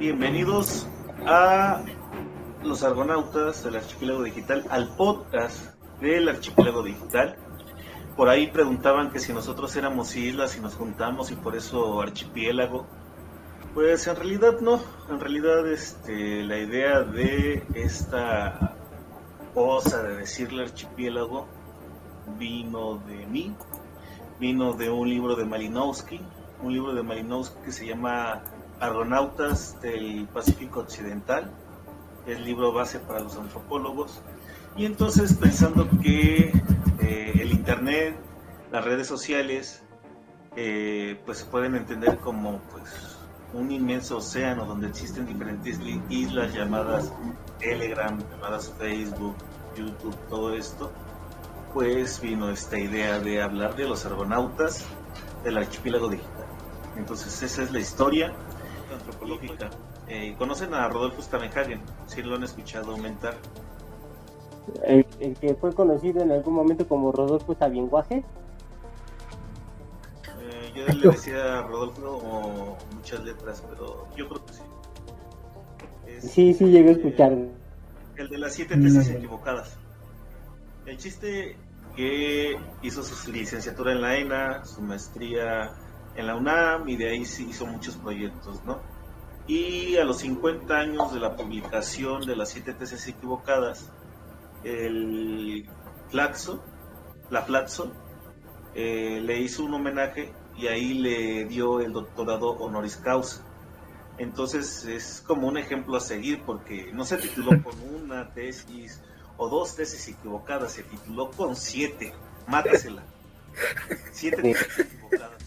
Bienvenidos a los Argonautas del Archipiélago Digital, al podcast del Archipiélago Digital. Por ahí preguntaban que si nosotros éramos islas y nos juntamos y por eso archipiélago. Pues en realidad no, en realidad la idea de esta cosa de decirle archipiélago vino de mí, vino de un libro de Malinowski que se llama Argonautas del Pacífico Occidental, es libro base para los antropólogos. Y entonces, pensando que el internet, las redes sociales, pues se pueden entender como pues un inmenso océano donde existen diferentes islas llamadas Telegram, llamadas Facebook, YouTube, todo esto, pues vino esta idea de hablar de los argonautas del archipiélago digital. Entonces esa es la historia antropológica. ¿Conocen a Rodolfo Stamenhagen? ¿Sí lo han escuchado aumentar? El que fue conocido en algún momento como Rodolfo Sabienguaje. Yo le decía a Rodolfo como muchas letras, pero yo creo que sí. Sí, llegué a escuchar. El de las 7 tesis equivocadas. El chiste que hizo su licenciatura en la ENA, su maestría en la UNAM, y de ahí sí hizo muchos proyectos, ¿no? Y a los 50 años de la publicación de las 7 tesis equivocadas, la Flaxo le hizo un homenaje y ahí le dio el doctorado honoris causa. Entonces es como un ejemplo a seguir, porque no se tituló con una tesis o dos tesis equivocadas, se tituló con 7. Mátasela. 7 tesis equivocadas.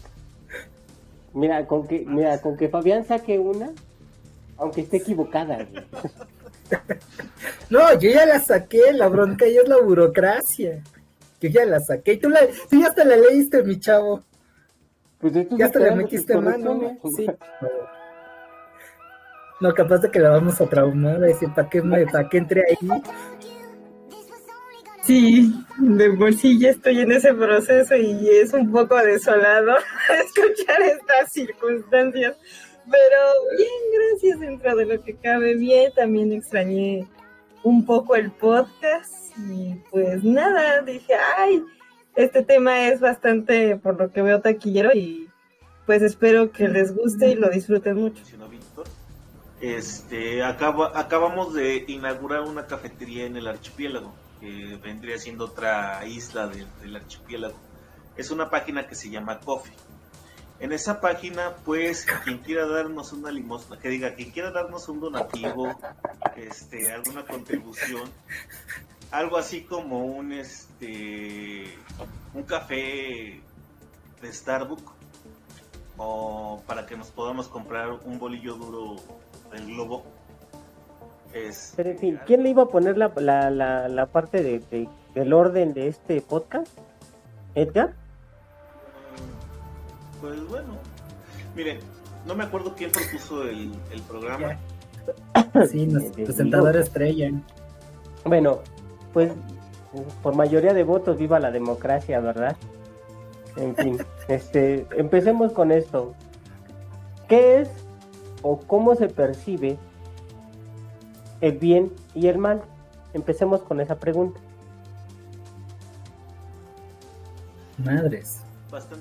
Mira, con que Fabián saque una, aunque esté equivocada. No, yo ya la saqué, la bronca ya es la burocracia. Yo ya la saqué, y tú ya hasta la leíste, mi chavo. Pues ya hasta le metiste mano. Sí. No, capaz de que la vamos a traumar, decir, ¿para qué entré ahí? Sí, de por sí ya estoy en ese proceso y es un poco desolado escuchar estas circunstancias, pero bien, gracias, dentro de lo que cabe bien. También extrañé un poco el podcast y pues nada, dije, este tema es bastante, por lo que veo, taquillero, y pues espero que les guste y lo disfruten mucho. Acabamos de inaugurar una cafetería en el archipiélago, que vendría siendo otra isla del archipiélago. Es una página que se llama Coffee. En esa página, pues, quien quiera darnos una limosna, quien quiera darnos un donativo, alguna contribución, algo así como un café de Starbucks, o para que nos podamos comprar un bolillo duro del Globo. Pero en fin, ¿quién le iba a poner la parte del orden de este podcast? ¿Edgar? Pues bueno, miren, no me acuerdo quién propuso el programa. Sí, nuestro presentador estrella. Bueno, pues por mayoría de votos, viva la democracia, ¿verdad? En fin, empecemos con esto. ¿Qué es o cómo se percibe el bien y el mal? Empecemos con esa pregunta. Madres.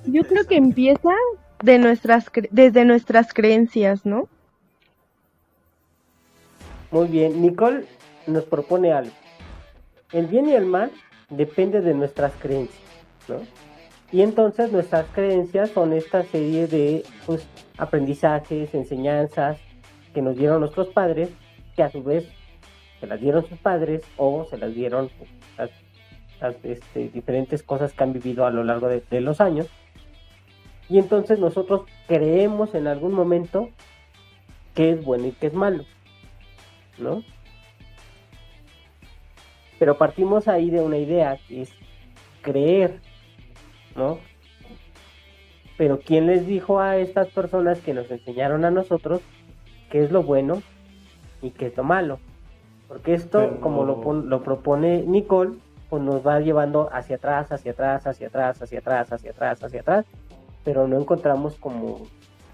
Yo creo que empieza desde nuestras creencias, ¿no? Muy bien, Nicole nos propone algo. El bien y el mal depende de nuestras creencias, ¿no? Y entonces nuestras creencias son esta serie de aprendizajes, enseñanzas que nos dieron nuestros padres, que a su vez se las dieron sus padres o se las dieron las diferentes cosas que han vivido a lo largo de los años. Y entonces nosotros creemos en algún momento qué es bueno y qué es malo, ¿no? Pero partimos ahí de una idea que es creer, ¿no? Pero ¿quién les dijo a estas personas que nos enseñaron a nosotros qué es lo bueno y qué es lo malo? Porque esto, como lo propone Nicole, pues nos va llevando hacia atrás, pero no encontramos como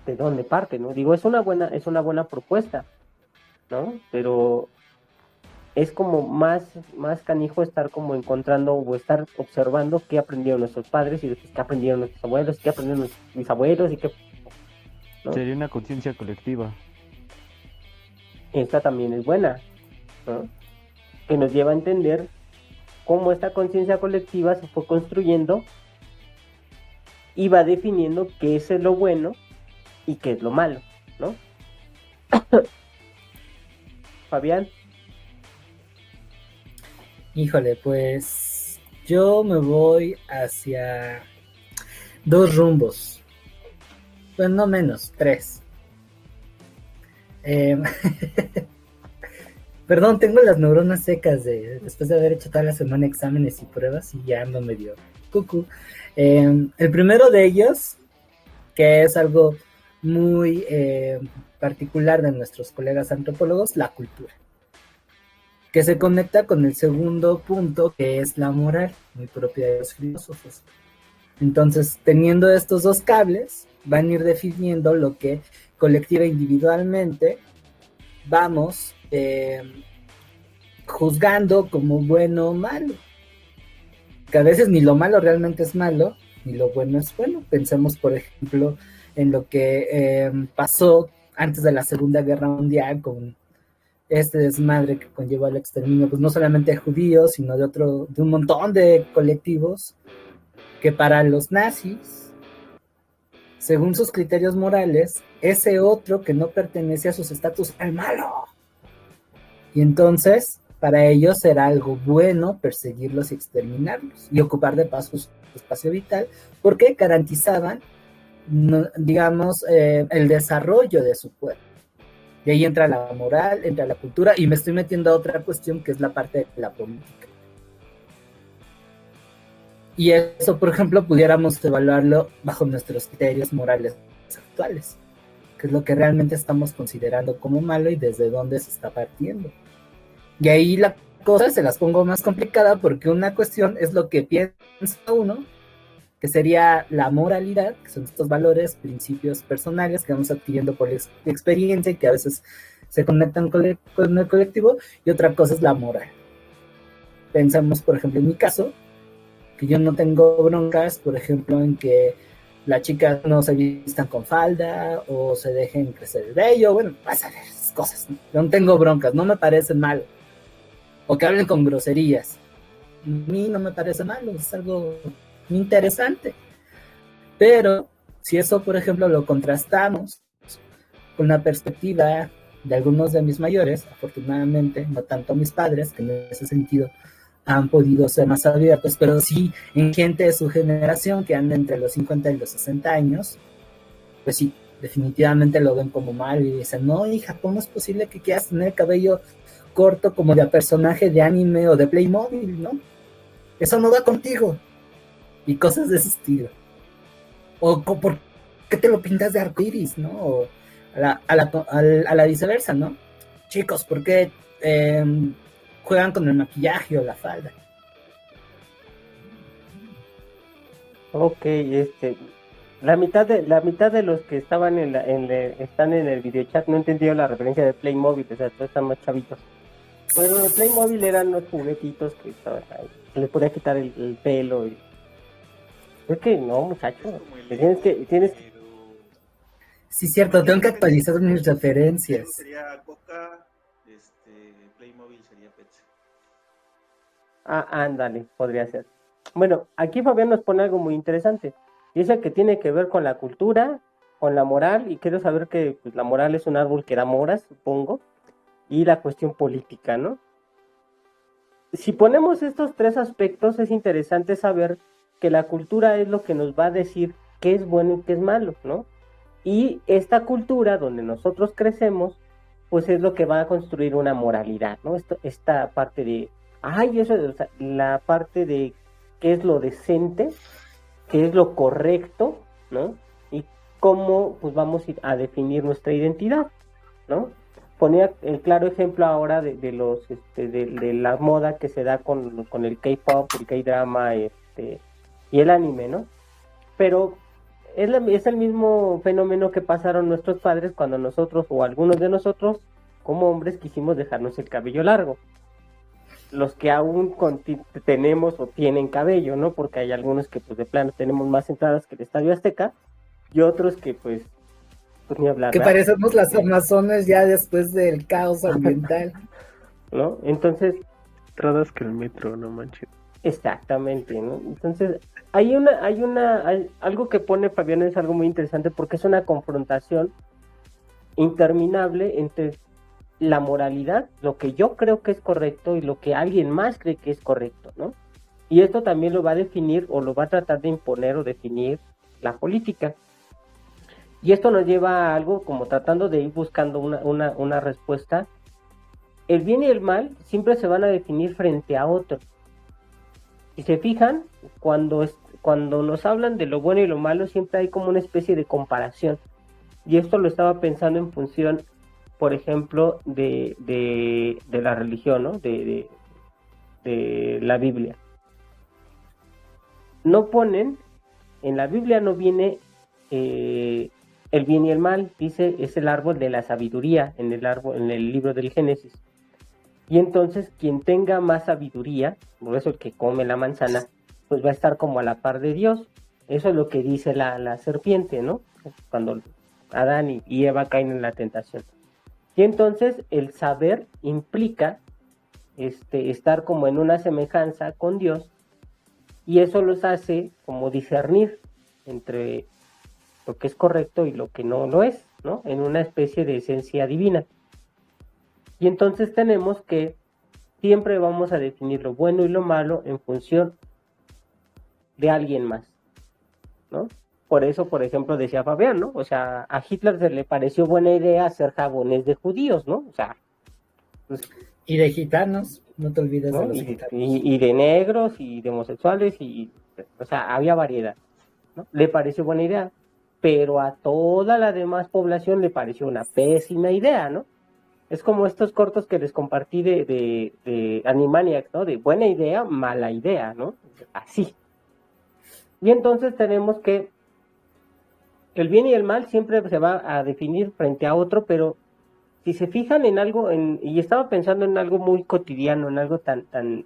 de dónde parte, ¿no? Digo, es una buena propuesta, ¿no? Pero es como más canijo estar como encontrando o estar observando qué aprendieron nuestros padres y después qué aprendieron nuestros abuelos, qué aprendieron mis abuelos y qué, ¿no? Sería una conciencia colectiva. Esta también es buena, ¿no? Que nos lleva a entender cómo esta conciencia colectiva se fue construyendo y va definiendo qué es lo bueno y qué es lo malo, ¿no? Fabián. Híjole, pues yo me voy hacia dos rumbos. Pues no menos, tres. Eh, Perdón, tengo las neuronas secas después de haber hecho toda la semana exámenes y pruebas y ya ando medio cucú. El primero de ellos, que es algo muy particular de nuestros colegas antropólogos, la cultura, que se conecta con el segundo punto, que es la moral, muy propia de los filósofos. Entonces, teniendo estos dos cables, van a ir definiendo lo que colectiva e individualmente vamos juzgando como bueno o malo. Que a veces ni lo malo realmente es malo, ni lo bueno es bueno. Pensemos, por ejemplo, en lo que pasó antes de la Segunda Guerra Mundial con este desmadre que conllevó al exterminio, pues no solamente de judíos, sino de un montón de colectivos que para los nazis, según sus criterios morales, ese otro que no pertenece a sus estatus era el malo. Y entonces, para ellos era algo bueno perseguirlos y exterminarlos y ocupar de paso su espacio vital, porque garantizaban, digamos, el desarrollo de su pueblo. Y ahí entra la moral, entra la cultura, y me estoy metiendo a otra cuestión que es la parte de la política. Y eso, por ejemplo, pudiéramos evaluarlo bajo nuestros criterios morales actuales, que es lo que realmente estamos considerando como malo y desde dónde se está partiendo. Y ahí la cosa se las pongo más complicada, porque una cuestión es lo que piensa uno, que sería la moralidad, que son estos valores, principios personales que vamos adquiriendo por experiencia y que a veces se conectan con el colectivo, y otra cosa es la moral. Pensamos, por ejemplo, en mi caso, que yo no tengo broncas, por ejemplo, en que las chicas no se vistan con falda o se dejen crecer el vello, bueno, pasa esas cosas, ¿no? No tengo broncas, no me parece malo. O que hablen con groserías. A mí no me parece malo, es algo interesante. Pero si eso, por ejemplo, lo contrastamos con la perspectiva de algunos de mis mayores, afortunadamente, no tanto mis padres, que en ese sentido han podido ser más abiertos, pero sí en gente de su generación que anda entre los 50 y los 60 años, pues sí, definitivamente lo ven como mal y dicen, no, hija, ¿cómo es posible que quieras tener el cabello corto como de personaje de anime o de Playmobil, ¿no? Eso no va contigo. Y cosas de ese estilo. O ¿por qué te lo pintas de arcoiris, no? O a la viceversa, ¿no? Chicos, ¿por qué juegan con el maquillaje o la falda? Ok, la mitad de los que estaban están en el videochat no entendieron la referencia de Playmobil, o sea, todos están más chavitos. Bueno, de Playmobil eran los juguetitos que estaban ahí, que les podía quitar el pelo. Es que no, muchachos, tienes que... Sí, cierto, tengo que actualizar mis referencias. Sería Coca, Playmobil sería Pepsi. Ah, ándale, podría ser. Bueno, aquí Fabián nos pone algo muy interesante. Dice que tiene que ver con la cultura, con la moral, y quiero saber que pues, la moral es un árbol que da moras, supongo, y la cuestión política, ¿no? Si ponemos estos tres aspectos, es interesante saber que la cultura es lo que nos va a decir qué es bueno y qué es malo, ¿no? Y esta cultura donde nosotros crecemos, pues es lo que va a construir una moralidad, ¿no? Esta parte de, o sea, la parte de qué es lo decente, qué es lo correcto, ¿no? Y cómo pues vamos a definir nuestra identidad, ¿no? Ponía el claro ejemplo ahora de los de la moda que se da con el K-pop, el K-drama, y el anime, ¿no? Pero es el mismo fenómeno que pasaron nuestros padres cuando nosotros o algunos de nosotros como hombres quisimos dejarnos el cabello largo. Los que aún tenemos o tienen cabello, ¿no? Porque hay algunos que pues de plano tenemos más entradas que el Estadio Azteca y otros que pues ni hablar. Que parecemos las Amazonas ya después del caos ambiental. ¿No? Entonces... entradas que el metro, no manches. Exactamente, ¿no? Entonces, hay algo que pone Fabián, es algo muy interesante porque es una confrontación interminable entre la moralidad, lo que yo creo que es correcto y lo que alguien más cree que es correcto, ¿no? Y esto también lo va a definir o lo va a tratar de imponer o definir la política. Y esto nos lleva a algo como tratando de ir buscando una respuesta. El bien y el mal siempre se van a definir frente a otro. Si se fijan, cuando nos hablan de lo bueno y lo malo, siempre hay como una especie de comparación. Y esto lo estaba pensando en función, por ejemplo, de la religión, ¿no? De la Biblia. No ponen, en la Biblia no viene el bien y el mal, dice, es el árbol de la sabiduría, en el libro del Génesis. Y entonces quien tenga más sabiduría, por eso el que come la manzana, pues va a estar como a la par de Dios. Eso es lo que dice la serpiente, ¿no? Cuando Adán y Eva caen en la tentación. Y entonces el saber implica estar como en una semejanza con Dios, y eso los hace como discernir entre lo que es correcto y lo que no lo es, ¿no? En una especie de esencia divina. Y entonces tenemos que siempre vamos a definir lo bueno y lo malo en función de alguien más, ¿no? Por eso, por ejemplo, decía Fabián, ¿no? O sea, a Hitler se le pareció buena idea hacer jabones de judíos, ¿no? O sea, pues, y de gitanos, no te olvides, ¿no? De los gitanos. Y de negros y de homosexuales, o sea, había variedad, ¿no? Le pareció buena idea, pero a toda la demás población le pareció una pésima idea, ¿no? Es como estos cortos que les compartí de Animaniacs, ¿no? De buena idea, mala idea, ¿no? Así. Y entonces tenemos que el bien y el mal siempre se va a definir frente a otro, pero si se fijan en algo, y estaba pensando en algo muy cotidiano, en algo tan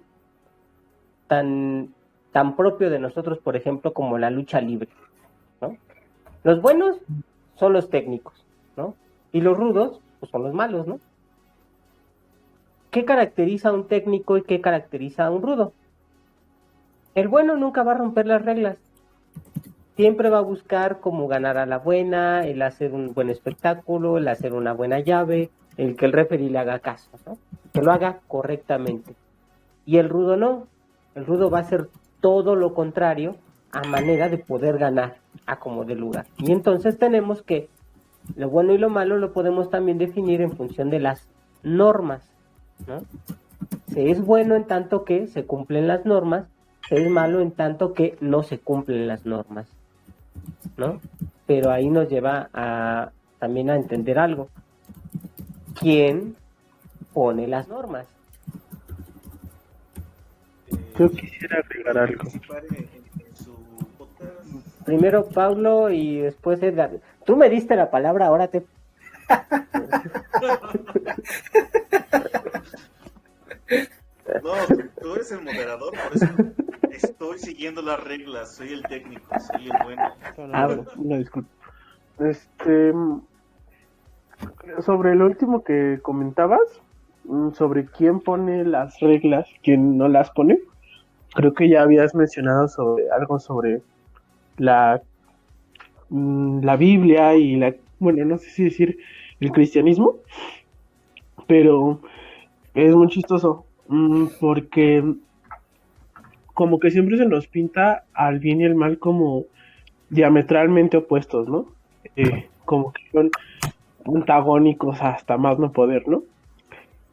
propio de nosotros, por ejemplo, como la lucha libre, ¿no? Los buenos son los técnicos, ¿no? Y los rudos, pues son los malos, ¿no? ¿Qué caracteriza a un técnico y qué caracteriza a un rudo? El bueno nunca va a romper las reglas. Siempre va a buscar cómo ganar a la buena, el hacer un buen espectáculo, el hacer una buena llave, el que el referee le haga caso, ¿no? Que lo haga correctamente. Y el rudo no. El rudo va a hacer todo lo contrario a manera de poder ganar a como de lugar. Y entonces tenemos que lo bueno y lo malo lo podemos también definir en función de las normas, ¿no? Se es bueno en tanto que se cumplen las normas, se es malo en tanto que no se cumplen las normas, ¿no? Pero ahí nos lleva también a entender algo. ¿Quién pone las normas? Yo quisiera agregar algo. Primero Pablo y después Edgar. Tú me diste la palabra, ahora te... No, tú eres el moderador, por eso estoy siguiendo las reglas, soy el técnico, soy el bueno. No, disculpa. Sobre lo último que comentabas, sobre quién pone las reglas, quién no las pone, creo que ya habías mencionado algo sobre la Biblia y bueno, no sé si decir el cristianismo, pero es muy chistoso, porque como que siempre se nos pinta al bien y el mal como diametralmente opuestos, ¿no? Como que son antagónicos hasta más no poder, ¿no?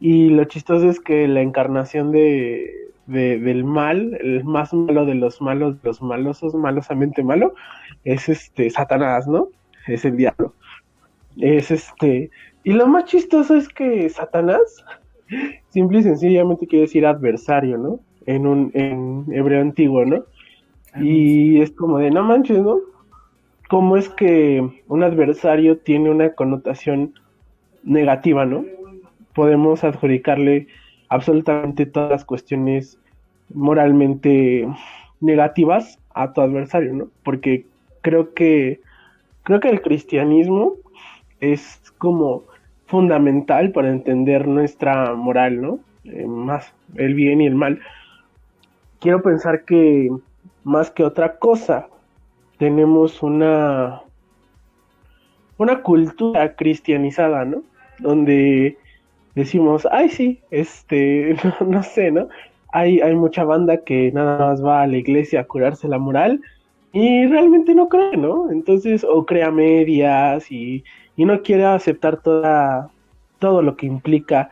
Y lo chistoso es que la encarnación del mal, el más malo de los malosos, malosamente malo, es Satanás, ¿no? Es el diablo. Y lo más chistoso es que Satanás simple y sencillamente quiere decir adversario, ¿no? En hebreo antiguo, ¿no? Y es como de, no manches, ¿no? ¿Cómo es que un adversario tiene una connotación negativa, ¿no? podemos adjudicarle absolutamente todas las cuestiones moralmente negativas a tu adversario, ¿no? Porque creo que el cristianismo es como fundamental para entender nuestra moral, ¿no? Más el bien y el mal. Quiero pensar que más que otra cosa tenemos una cultura cristianizada, ¿no? Donde decimos, ay, sí, no sé, ¿no? Hay mucha banda que nada más va a la iglesia a curarse la moral y realmente no cree, ¿no? Entonces, o crea medias y no quiere aceptar todo lo que implica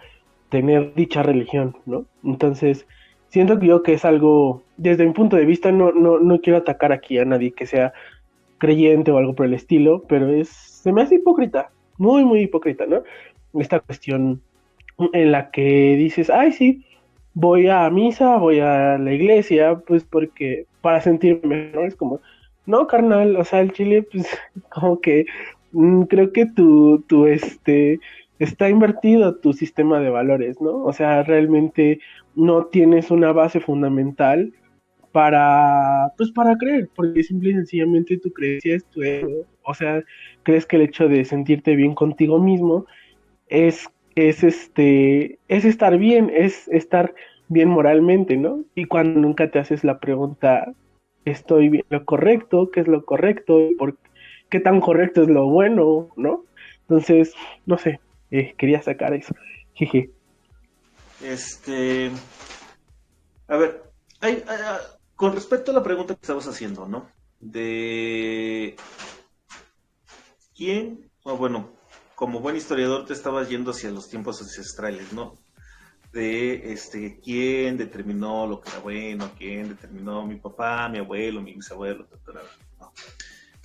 tener dicha religión, ¿no? Entonces, siento que yo que es algo, desde mi punto de vista, no quiero atacar aquí a nadie que sea creyente o algo por el estilo, pero se me hace hipócrita, muy, muy hipócrita, ¿no? Esta cuestión en la que dices, ay, sí, voy a misa, voy a la iglesia, pues porque para sentirme mejor, es como, no, carnal, o sea, el chile, pues como que creo que está invertido tu sistema de valores, ¿no? O sea, realmente no tienes una base fundamental pues para creer, porque simple y sencillamente tu creencia es tu ego. O sea, crees que el hecho de sentirte bien contigo mismo es estar bien, es estar bien moralmente, ¿no? Y cuando nunca te haces la pregunta, ¿estoy bien lo correcto? ¿Qué es lo correcto? ¿Qué tan correcto es lo bueno? ¿No? Entonces, no sé, quería sacar eso. Jeje. Este, a ver, con respecto a la pregunta que estabas haciendo, ¿no? De quién, o bueno, como buen historiador te estabas yendo hacia los tiempos ancestrales, ¿no? De quién determinó lo que era bueno, quién determinó mi papá, mi abuelo, mi bisabuelo, etcétera, ¿no?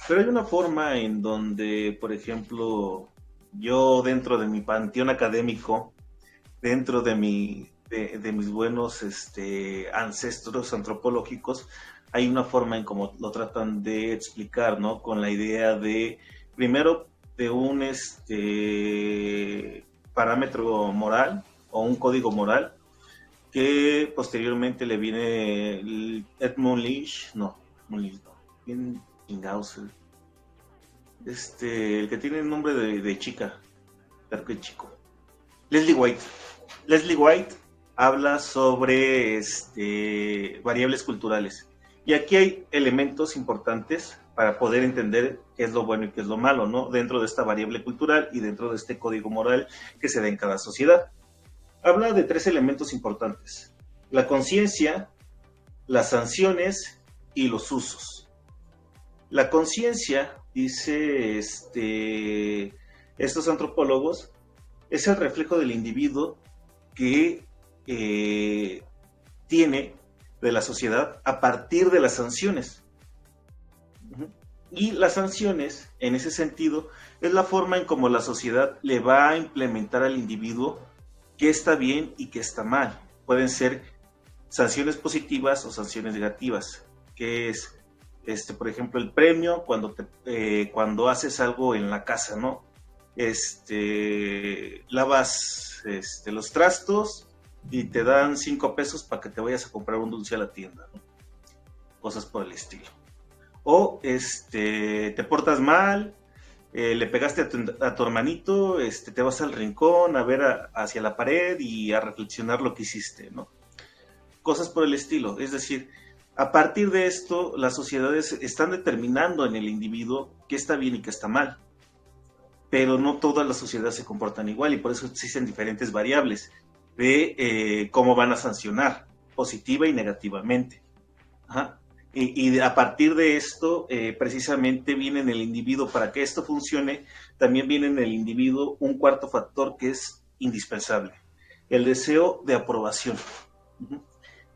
Pero hay una forma en donde, por ejemplo, yo dentro de mi panteón académico, dentro de de mis buenos ancestros antropológicos, hay una forma en cómo lo tratan de explicar, ¿no? Con la idea de, primero, de un parámetro moral o un código moral que posteriormente le viene Edmund Lynch, no, bien chingados, el que tiene el nombre de chica, claro que chico, Leslie White. Leslie White habla sobre variables culturales. Y aquí hay elementos importantes para poder entender qué es lo bueno y qué es lo malo, ¿no? Dentro de esta variable cultural y dentro de este código moral que se da en cada sociedad. Habla de 3 elementos importantes: la conciencia, las sanciones y los usos. La conciencia, dice estos antropólogos, es el reflejo del individuo que tiene de la sociedad a partir de las sanciones. Y las sanciones, en ese sentido, es la forma en cómo la sociedad le va a implementar al individuo qué está bien y qué está mal. Pueden ser sanciones positivas o sanciones negativas, que es, por ejemplo, el premio cuando haces algo en la casa, ¿no? Lavas los trastos y te dan 5 pesos para que te vayas a comprar un dulce a la tienda, ¿no? Cosas por el estilo. O te portas mal, le pegaste a tu hermanito, te vas al rincón a ver hacia la pared y a reflexionar lo que hiciste, ¿no? Cosas por el estilo. Es decir, a partir de esto, las sociedades están determinando en el individuo qué está bien y qué está mal. Pero no todas las sociedades se comportan igual y por eso existen diferentes variables de cómo van a sancionar, positiva y negativamente. Ajá. Y a partir de esto, precisamente viene en el individuo, para que esto funcione, también viene en el individuo un cuarto factor que es indispensable: el deseo de aprobación.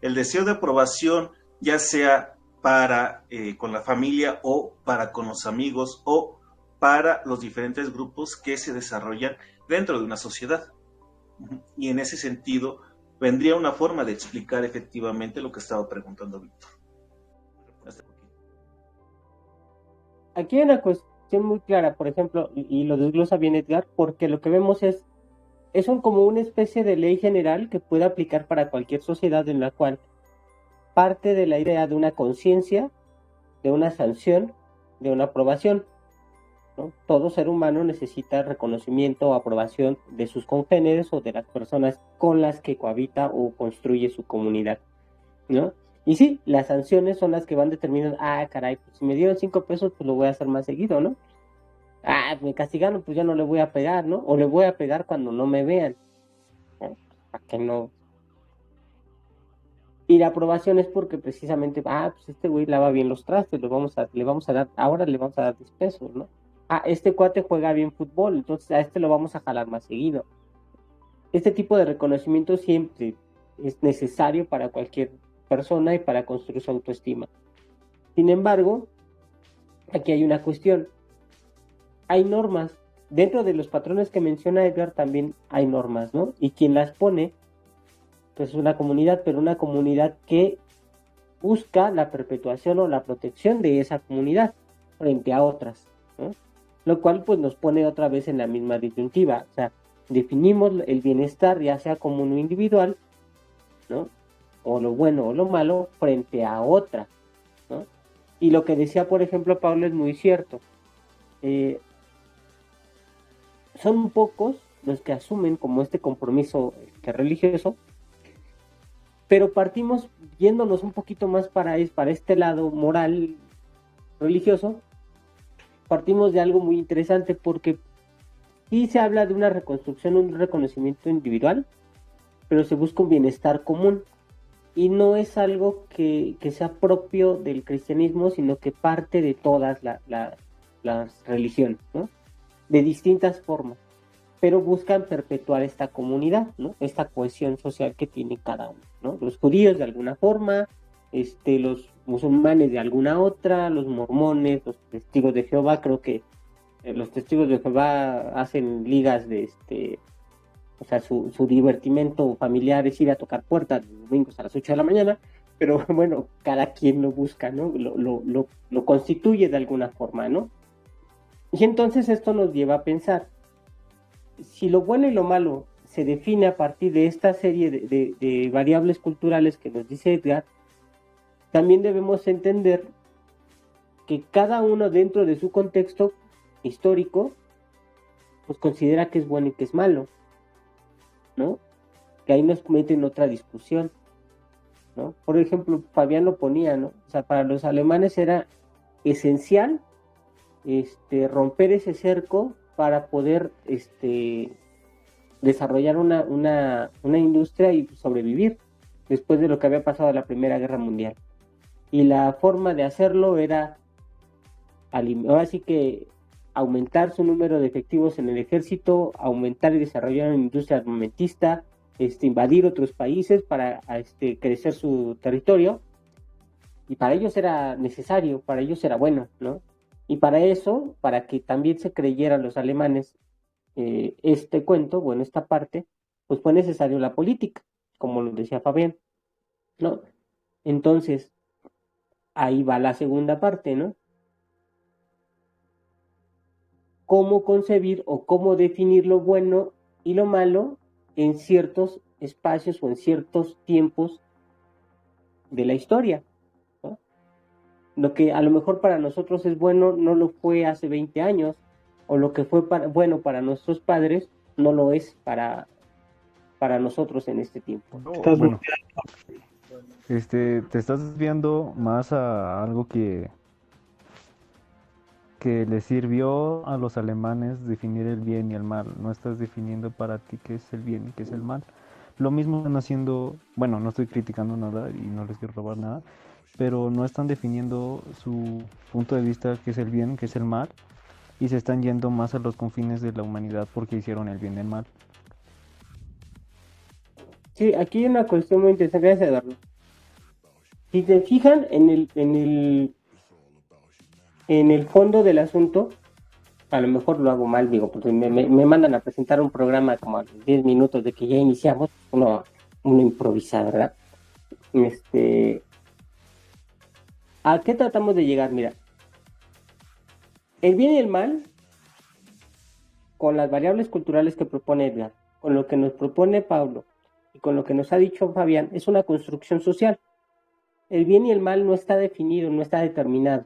El deseo de aprobación, ya sea para con la familia o para con los amigos o para los diferentes grupos que se desarrollan dentro de una sociedad. Y en ese sentido, vendría una forma de explicar efectivamente lo que estaba preguntando Víctor. Aquí hay una cuestión muy clara, por ejemplo, y lo desglosa bien Edgar, porque lo que vemos es es como una especie de ley general que puede aplicar para cualquier sociedad en la cual parte de la idea de una conciencia, de una sanción, de una aprobación, ¿no? Todo ser humano necesita reconocimiento o aprobación de sus congéneres o de las personas con las que cohabita o construye su comunidad, ¿no? Y sí, las sanciones son las que van determinando, caray, pues si me dieron 5 pesos, pues lo voy a hacer más seguido, ¿no? Me castigaron, pues ya no le voy a pegar, ¿no? O le voy a pegar cuando no me vean, ¿no? Para que no. Y la aprobación es porque precisamente, pues este güey lava bien los trastes, le vamos a dar, ahora le vamos a dar 10 pesos, ¿no? Este cuate juega bien fútbol, entonces a este lo vamos a jalar más seguido. Este tipo de reconocimiento siempre es necesario para cualquier persona y para construir su autoestima. Sin embargo, aquí hay una cuestión. Hay normas. Dentro de los patrones que menciona Edgar también hay normas, ¿no? Y quien las pone, pues es una comunidad, pero una comunidad que busca la perpetuación o la protección de esa comunidad frente a otras, ¿no? Lo cual pues nos pone otra vez en la misma disyuntiva. O sea, definimos el bienestar ya sea como uno individual, ¿no? O lo bueno o lo malo frente a otra, ¿no? Y lo que decía, por ejemplo, Pablo es muy cierto. Son pocos los que asumen como este compromiso religioso, pero partimos yéndonos un poquito más para este lado moral religioso, partimos de algo muy interesante porque sí se habla de una reconstrucción, un reconocimiento individual, pero se busca un bienestar común y no es algo que sea propio del cristianismo, sino que parte de todas las religiones, ¿no? De distintas formas, pero buscan perpetuar esta comunidad, ¿no? Esta cohesión social que tiene cada uno, ¿no? Los judíos de alguna forma, los musulmanes de alguna otra, los mormones, los testigos de Jehová, creo que los testigos de Jehová hacen ligas o sea, su divertimento familiar es ir a tocar puertas los domingos a las 8 de la mañana, pero bueno, cada quien lo busca, ¿no? Lo constituye de alguna forma, ¿no? Y entonces esto nos lleva a pensar, si lo bueno y lo malo se define a partir de esta serie de variables culturales que nos dice Edgar, también debemos entender que cada uno dentro de su contexto histórico, pues considera que es bueno y que es malo, ¿no? Que ahí nos mete en otra discusión, ¿no? Por ejemplo, Fabián lo ponía, ¿no? O sea, para los alemanes era esencial romper ese cerco para poder desarrollar una industria y sobrevivir después de lo que había pasado en la Primera Guerra Mundial. Y la forma de hacerlo era ahora sí que aumentar su número de efectivos en el ejército, aumentar y desarrollar una industria armamentista, invadir otros países para crecer su territorio. Y para ellos era necesario, para ellos era bueno, ¿no? Y para eso, para que también se creyeran los alemanes este cuento, bueno, esta parte, pues fue necesario la política, como lo decía Fabián, ¿no? Entonces, ahí va la segunda parte, ¿no? Cómo concebir o cómo definir lo bueno y lo malo en ciertos espacios o en ciertos tiempos de la historia, ¿no? Lo que a lo mejor para nosotros es bueno no lo fue hace 20 años, o lo que fue bueno para nuestros padres no lo es para nosotros en este tiempo. Bueno, te estás desviando más a algo que le sirvió a los alemanes definir el bien y el mal. No estás definiendo para ti qué es el bien y qué es el mal. Lo mismo están haciendo, bueno, no estoy criticando nada y no les quiero robar nada, pero no están definiendo su punto de vista qué es el bien, qué es el mal, y se están yendo más a los confines de la humanidad porque hicieron el bien y el mal. Sí, aquí hay una cuestión muy interesante, gracias Eduardo. Si se fijan en el fondo del asunto, a lo mejor lo hago mal, digo, porque me mandan a presentar un programa como a los 10 minutos de que ya iniciamos, uno improvisa, ¿verdad? ¿A qué tratamos de llegar? Mira, el bien y el mal, con las variables culturales que propone Edgar, con lo que nos propone Pablo y con lo que nos ha dicho Fabián es una construcción social. El bien y el mal no está definido, no está determinado,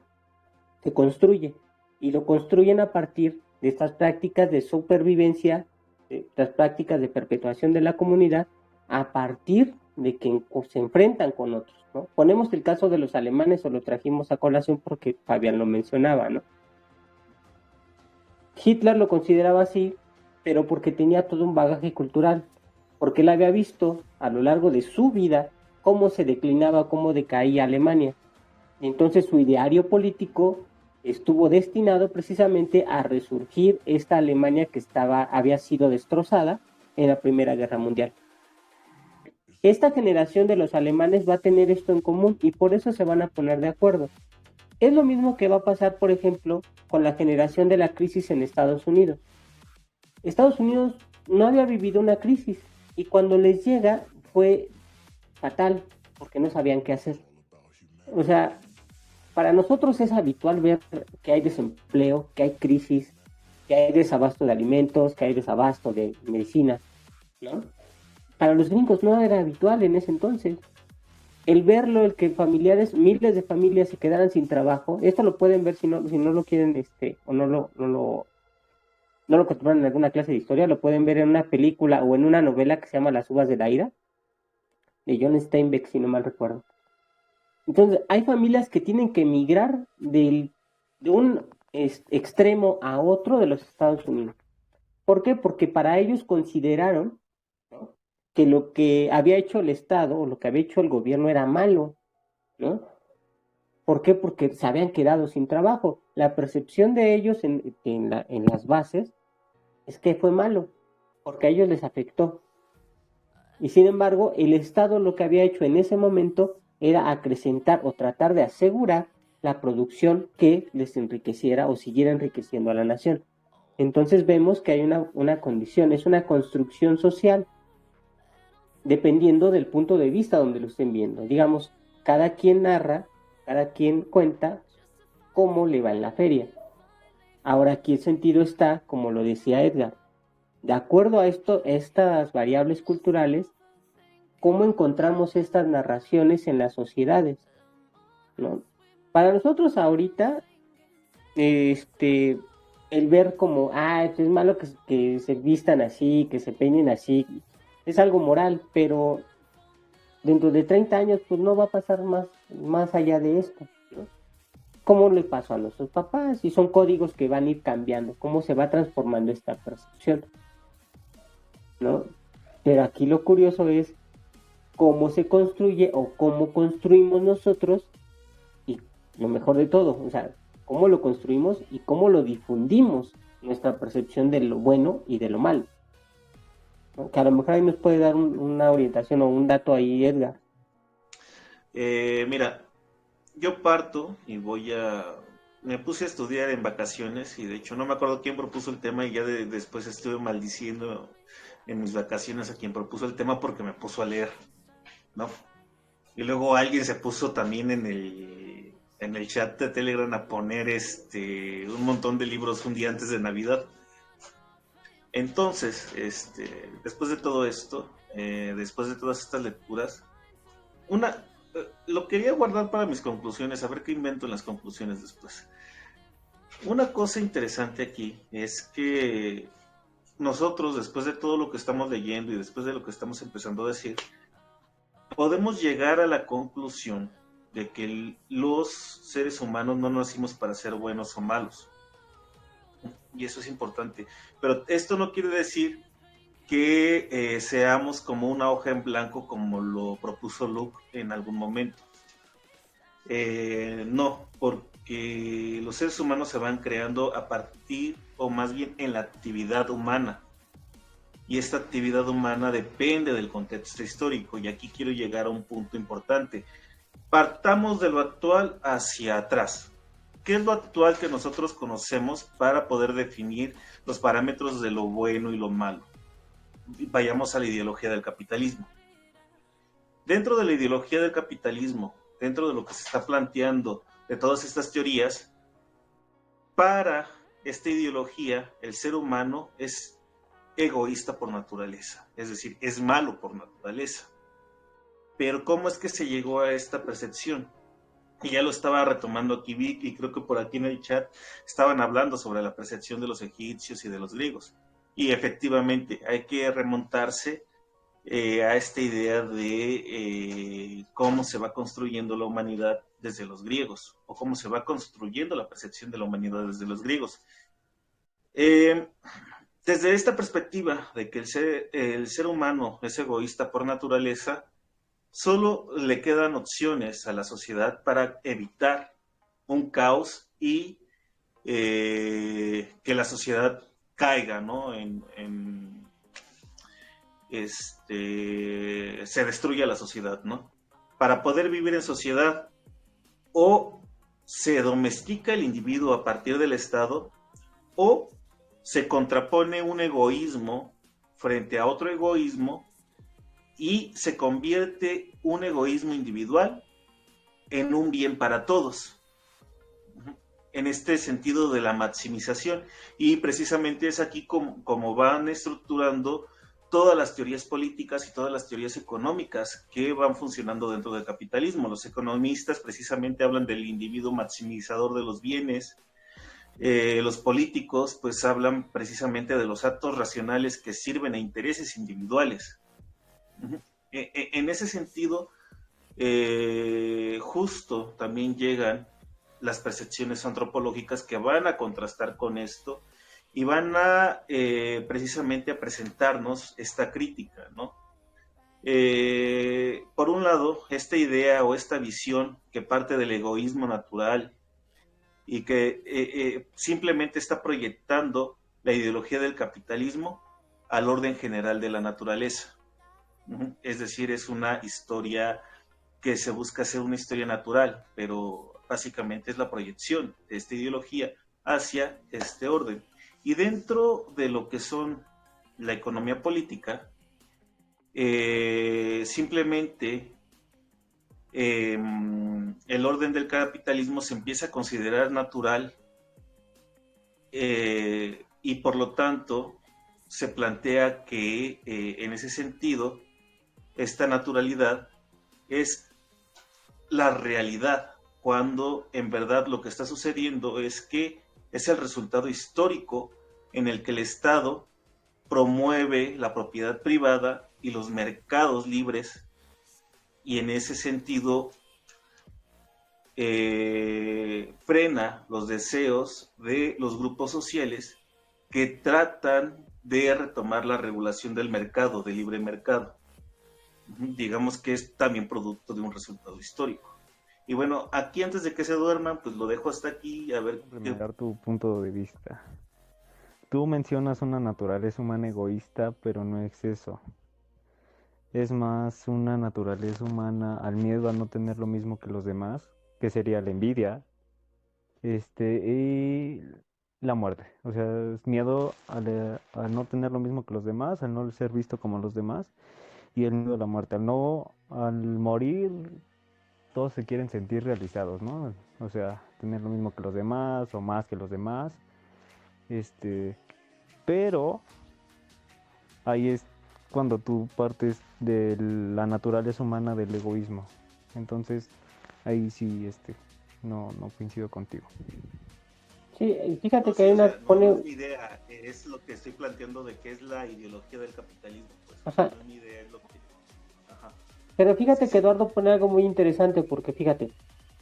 se construye y lo construyen a partir de estas prácticas de supervivencia, de estas prácticas de perpetuación de la comunidad a partir de que se enfrentan con otros, ¿no? Ponemos el caso de los alemanes o lo trajimos a colación porque Fabián lo mencionaba, ¿no? Hitler lo consideraba así, pero porque tenía todo un bagaje cultural, porque él había visto a lo largo de su vida cómo se declinaba, cómo decaía Alemania. Entonces su ideario político estuvo destinado precisamente a resurgir esta Alemania que había sido destrozada en la Primera Guerra Mundial. Esta generación de los alemanes va a tener esto en común y por eso se van a poner de acuerdo. Es lo mismo que va a pasar, por ejemplo, con la generación de la crisis en Estados Unidos. Estados Unidos no había vivido una crisis y cuando les llega fue fatal porque no sabían qué hacer. O sea, para nosotros es habitual ver que hay desempleo, que hay crisis, que hay desabasto de alimentos, que hay desabasto de medicinas, ¿no? Para los gringos no era habitual en ese entonces. El verlo, el que familiares, miles de familias se quedaran sin trabajo, esto lo pueden ver si no lo quieren, o no lo acostumbran en alguna clase de historia, lo pueden ver en una película o en una novela que se llama Las uvas de la ira, de John Steinbeck, si no mal recuerdo. Entonces, hay familias que tienen que emigrar de un extremo a otro de los Estados Unidos. ¿Por qué? Porque para ellos consideraron, ¿no?, que lo que había hecho el Estado o lo que había hecho el gobierno era malo, ¿no? ¿Por qué? Porque se habían quedado sin trabajo. La percepción de ellos en las bases es que fue malo, porque a ellos les afectó. Y sin embargo, el Estado lo que había hecho en ese momento era acrecentar o tratar de asegurar la producción que les enriqueciera o siguiera enriqueciendo a la nación. Entonces vemos que hay una condición, es una construcción social, dependiendo del punto de vista donde lo estén viendo. Digamos, cada quien narra, cada quien cuenta cómo le va en la feria. Ahora aquí el sentido está, como lo decía Edgar, de acuerdo a estas variables culturales, cómo encontramos estas narraciones en las sociedades, ¿no? Para nosotros ahorita, el ver como, es malo que se vistan así, que se peinen así, es algo moral, pero dentro de 30 años pues no va a pasar más allá de esto, ¿no? ¿Cómo le pasó a nuestros papás? Y son códigos que van a ir cambiando, cómo se va transformando esta percepción, ¿no? Pero aquí lo curioso es cómo se construye o cómo construimos nosotros, y lo mejor de todo, o sea, cómo lo construimos y cómo lo difundimos, nuestra percepción de lo bueno y de lo malo, ¿no? Que a lo mejor ahí nos puede dar una orientación o un dato ahí, Edgar. Mira, yo parto y me puse a estudiar en vacaciones y de hecho no me acuerdo quién propuso el tema y ya después estuve maldiciendo en mis vacaciones a quien propuso el tema porque me puso a leer, ¿no? Y luego alguien se puso también en el chat de Telegram a poner un montón de libros un día antes de Navidad. Entonces, después de todo esto, después de todas estas lecturas, lo quería guardar para mis conclusiones, a ver qué invento en las conclusiones después. Una cosa interesante aquí es que nosotros, después de todo lo que estamos leyendo y después de lo que estamos empezando a decir, podemos llegar a la conclusión de que los seres humanos no nacimos para ser buenos o malos. Y eso es importante. Pero esto no quiere decir que seamos como una hoja en blanco como lo propuso Luke en algún momento. No, porque los seres humanos se van creando a partir, o más bien en la actividad humana. Y esta actividad humana depende del contexto histórico. Y aquí quiero llegar a un punto importante. Partamos de lo actual hacia atrás. ¿Qué es lo actual que nosotros conocemos para poder definir los parámetros de lo bueno y lo malo? Vayamos a la ideología del capitalismo. Dentro de la ideología del capitalismo, dentro de lo que se está planteando de todas estas teorías, para esta ideología el ser humano es egoísta por naturaleza, es decir, es malo por naturaleza. Pero ¿cómo es que se llegó a esta percepción? Y ya lo estaba retomando aquí Vic, y creo que por aquí en el chat estaban hablando sobre la percepción de los egipcios y de los griegos. Y efectivamente hay que remontarse a esta idea de cómo se va construyendo la humanidad desde los griegos, o cómo se va construyendo la percepción de la humanidad desde los griegos. Desde esta perspectiva de que el ser humano es egoísta por naturaleza, solo le quedan opciones a la sociedad para evitar un caos y que la sociedad caiga, ¿no? Se destruya la sociedad, ¿no? Para poder vivir en sociedad, o se domestica el individuo a partir del Estado, o se contrapone un egoísmo frente a otro egoísmo y se convierte un egoísmo individual en un bien para todos, en este sentido de la maximización. Y precisamente es aquí como van estructurando todas las teorías políticas y todas las teorías económicas que van funcionando dentro del capitalismo. Los economistas precisamente hablan del individuo maximizador de los bienes. Los políticos pues hablan precisamente de los actos racionales que sirven a intereses individuales. En ese sentido, justo también llegan las percepciones antropológicas que van a contrastar con esto y van a precisamente a presentarnos esta crítica, ¿no? Por un lado, esta idea o esta visión que parte del egoísmo natural y que simplemente está proyectando la ideología del capitalismo al orden general de la naturaleza. Es decir, es una historia que se busca hacer una historia natural, pero básicamente es la proyección de esta ideología hacia este orden. Y dentro de lo que son la economía política, simplemente el orden del capitalismo se empieza a considerar natural y por lo tanto se plantea que en ese sentido esta naturalidad es la realidad, cuando en verdad lo que está sucediendo es que es el resultado histórico en el que el Estado promueve la propiedad privada y los mercados libres, y en ese sentido frena los deseos de los grupos sociales que tratan de retomar la regulación del mercado, del libre mercado. Digamos que es también producto de un resultado histórico. Y bueno, aquí antes de que se duerman, pues lo dejo hasta aquí, a ver Remediar tu punto de vista. Tú mencionas una naturaleza humana egoísta, pero no es eso. Es más una naturaleza humana al miedo a no tener lo mismo que los demás, que sería la envidia, y la muerte. O sea, es miedo a no tener lo mismo que los demás, al no ser visto como los demás, y el miedo a la muerte. Al morir, todos se quieren sentir realizados, ¿no? O sea, tener lo mismo que los demás o más que los demás. Pero ahí es cuando tú partes de la naturaleza humana del egoísmo. Entonces, ahí sí, no coincido contigo. Sí, fíjate No, que hay sí, una... o sea, no es mi idea, es lo que estoy planteando de que es la ideología del capitalismo. Pues, Ajá. no es mi idea, es lo que... Ajá. Pero fíjate Sí, que sí. Eduardo pone algo muy interesante, porque fíjate,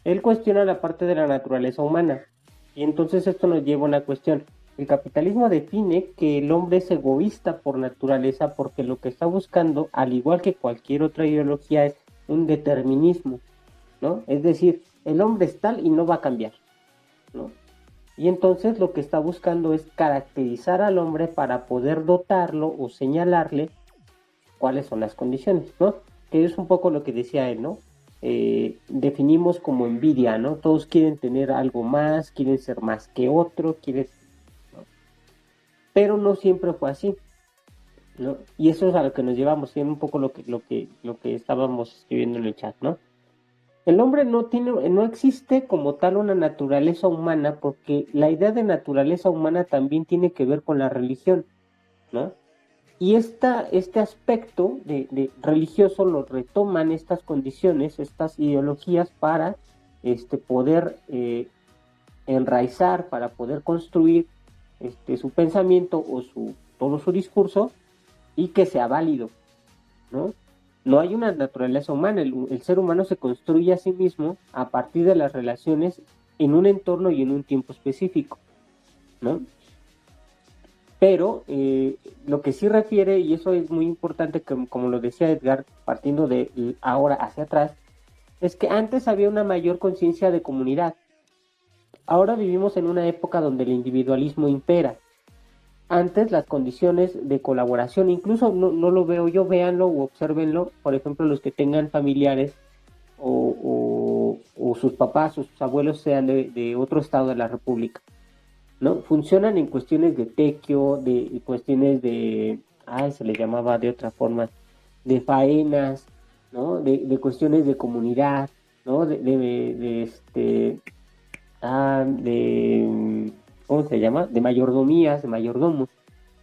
él cuestiona la parte de la naturaleza humana, y entonces esto nos lleva a una cuestión. El capitalismo define que el hombre es egoísta por naturaleza, porque lo que está buscando, al igual que cualquier otra ideología, es un determinismo, ¿no? Es decir, el hombre es tal y no va a cambiar, ¿no? Y entonces lo que está buscando es caracterizar al hombre para poder dotarlo o señalarle cuáles son las condiciones, ¿no? Que es un poco lo que decía él, ¿no? Definimos como envidia, ¿no? Todos quieren tener algo más, quieren ser más que otro, ¿no? Pero no siempre fue así, ¿no? Y eso es a lo que nos llevamos, y es un poco lo que estábamos escribiendo en el chat, ¿no? El hombre no existe como tal una naturaleza humana, porque la idea de naturaleza humana también tiene que ver con la religión, ¿no? Y este aspecto de religioso lo retoman estas condiciones, estas ideologías para poder enraizar, para poder construir su pensamiento o todo su discurso y que sea válido, ¿no? No hay una naturaleza humana, el ser humano se construye a sí mismo a partir de las relaciones en un entorno y en un tiempo específico, ¿no? Pero lo que sí refiere, y eso es muy importante, como lo decía Edgar, partiendo de ahora hacia atrás, es que antes había una mayor conciencia de comunidad. Ahora vivimos en una época donde el individualismo impera. Antes las condiciones de colaboración, incluso no lo veo yo, véanlo o obsérvenlo, por ejemplo, los que tengan familiares o sus papás o sus abuelos sean de otro estado de la República, ¿no? Funcionan en cuestiones de tequio, de cuestiones se le llamaba de otra forma, de faenas, ¿no? De cuestiones de comunidad, ¿no? ¿Cómo se llama? De mayordomías, de mayordomos,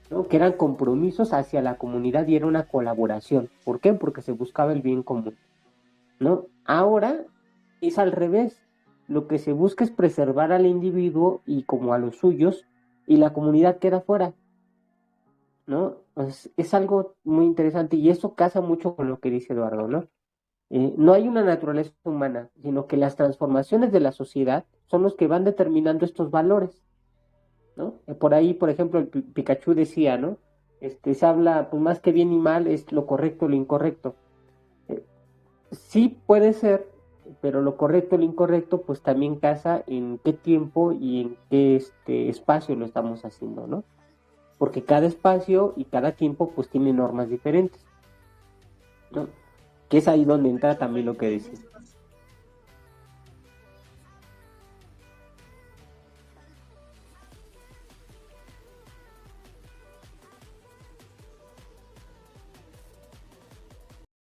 ¿no? Que eran compromisos hacia la comunidad y era una colaboración. ¿Por qué? Porque se buscaba el bien común, ¿no? Ahora es al revés. Lo que se busca es preservar al individuo y como a los suyos, y la comunidad queda fuera, ¿no? Pues es algo muy interesante y eso casa mucho con lo que dice Eduardo, ¿no? No hay una naturaleza humana, sino que las transformaciones de la sociedad son los que van determinando estos valores, ¿no? Por ahí, por ejemplo, el Pikachu decía, ¿no? Se habla, pues más que bien y mal, es lo correcto, lo incorrecto. Sí puede ser, pero lo correcto, lo incorrecto, pues también casa en qué tiempo y en qué espacio lo estamos haciendo, ¿no? Porque cada espacio y cada tiempo pues tiene normas diferentes, ¿no? Que es ahí donde entra también lo que decís.